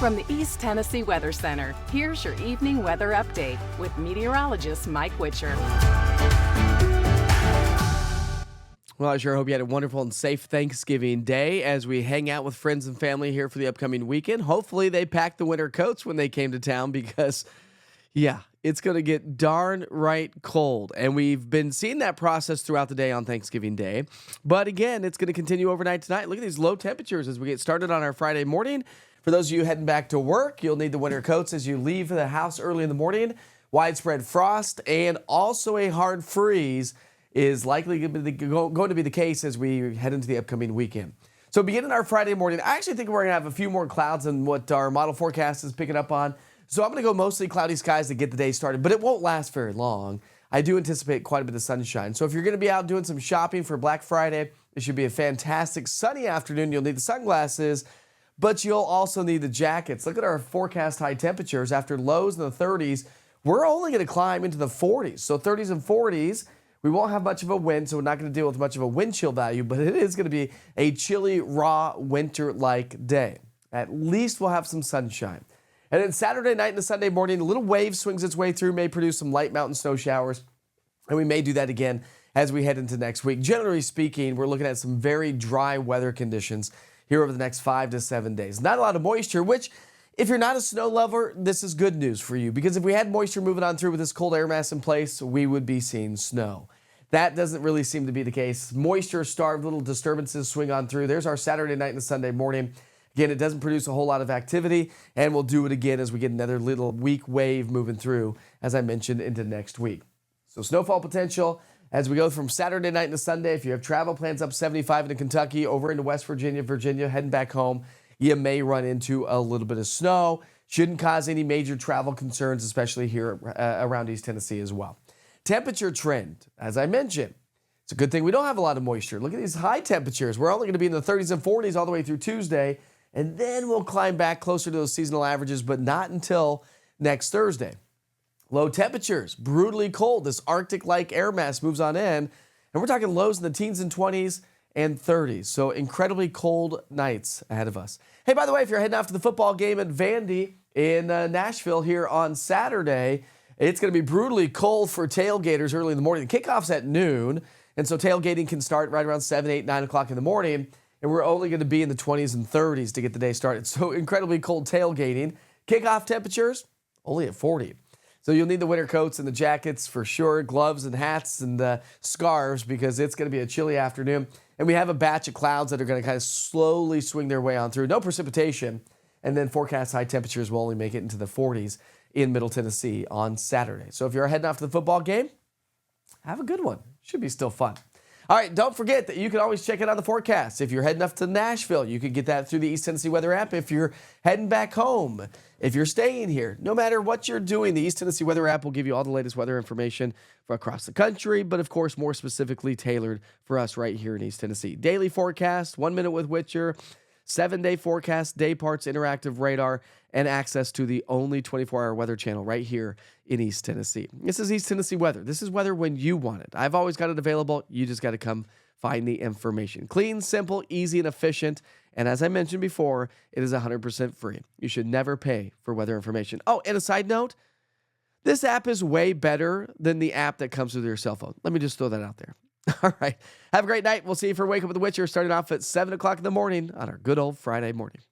From the East Tennessee Weather Center, here's your evening weather update with meteorologist Mike Witcher. Well, I sure hope you had a wonderful and safe Thanksgiving Day as we hang out with friends and family here for the upcoming weekend. Hopefully they packed the winter coats when they came to town because, yeah, it's going to get darn right cold. And we've been seeing that process throughout the day on Thanksgiving Day. But again, it's going to continue overnight tonight. Look at these low temperatures as we get started on our Friday morning. For those of you heading back to work, you'll need the winter coats as you leave the house early in the morning. Widespread frost and also a hard freeze is likely going to be the case as we head into the upcoming weekend. So beginning our Friday morning, I actually think we're going to have a few more clouds than what our model forecast is picking up on. So I'm going to go mostly cloudy skies to get the day started, but it won't last very long. I do anticipate quite a bit of sunshine. So if you're going to be out doing some shopping for Black Friday, it should be a fantastic sunny afternoon. You'll need the sunglasses, but you'll also need the jackets. Look at our forecast high temperatures. After lows in the 30s, we're only going to climb into the 40s. So 30s and 40s, we won't have much of a wind, so we're not going to deal with much of a wind chill value, but it is going to be a chilly, raw, winter-like day. At least we'll have some sunshine. And then Saturday night and Sunday morning, a little wave swings its way through, may produce some light mountain snow showers, and we may do that again as we head into next week. Generally speaking, we're looking at some very dry weather conditions here over the next 5 to 7 days. Not a lot of moisture, which, if you're not a snow lover, this is good news for you, because if we had moisture moving on through with this cold air mass in place, we would be seeing snow. That doesn't really seem to be the case. Moisture-starved little disturbances swing on through. There's our Saturday night and Sunday morning. Again, it doesn't produce a whole lot of activity, and we'll do it again as we get another little weak wave moving through, as I mentioned, into next week. So snowfall potential as we go from Saturday night into Sunday. If you have travel plans up 75 into Kentucky, over into West Virginia, heading back home, you may run into a little bit of snow. Shouldn't cause any major travel concerns, especially here around East Tennessee as well. Temperature trend, as I mentioned, it's a good thing we don't have a lot of moisture. Look at these high temperatures. We're only going to be in the 30s and 40s all the way through Tuesday, and then we'll climb back closer to those seasonal averages, but not until next Thursday. Low temperatures, brutally cold. This Arctic-like air mass moves on in, and we're talking lows in the teens and 20s and 30s. So incredibly cold nights ahead of us. Hey, by the way, if you're heading off to the football game at Vandy in Nashville here on Saturday, it's going to be brutally cold for tailgaters early in the morning. The kickoff's at noon, and so tailgating can start right around 7, 8, 9 o'clock in the morning, and we're only going to be in the 20s and 30s to get the day started. So incredibly cold tailgating. Kickoff temperatures, only at 40. So you'll need the winter coats and the jackets for sure, gloves and hats and scarves, because it's going to be a chilly afternoon. And we have a batch of clouds that are going to kind of slowly swing their way on through. No precipitation. And then forecast high temperatures will only make it into the 40s in Middle Tennessee on Saturday. So if you're heading off to the football game, have a good one. Should be still fun. All right, don't forget that you can always check it on the forecast. If you're heading up to Nashville, you can get that through the East Tennessee Weather app. If you're heading back home, if you're staying here, no matter what you're doing, the East Tennessee Weather app will give you all the latest weather information from across the country, but of course, more specifically tailored for us right here in East Tennessee. Daily forecast, 1 minute with Witcher, 7-day forecast, day parts, interactive radar, and access to the only 24-hour weather channel right here in East Tennessee. This is East Tennessee weather. This is weather when you want it. I've always got it available. You just got to come find the information. Clean, simple, easy, and efficient. And as I mentioned before, it is 100% free. You should never pay for weather information. Oh, and a side note, this app is way better than the app that comes with your cell phone. Let me just throw that out there. All right. Have a great night. We'll see you for Wake Up with the Witcher starting off at 7 o'clock in the morning on our good old Friday morning.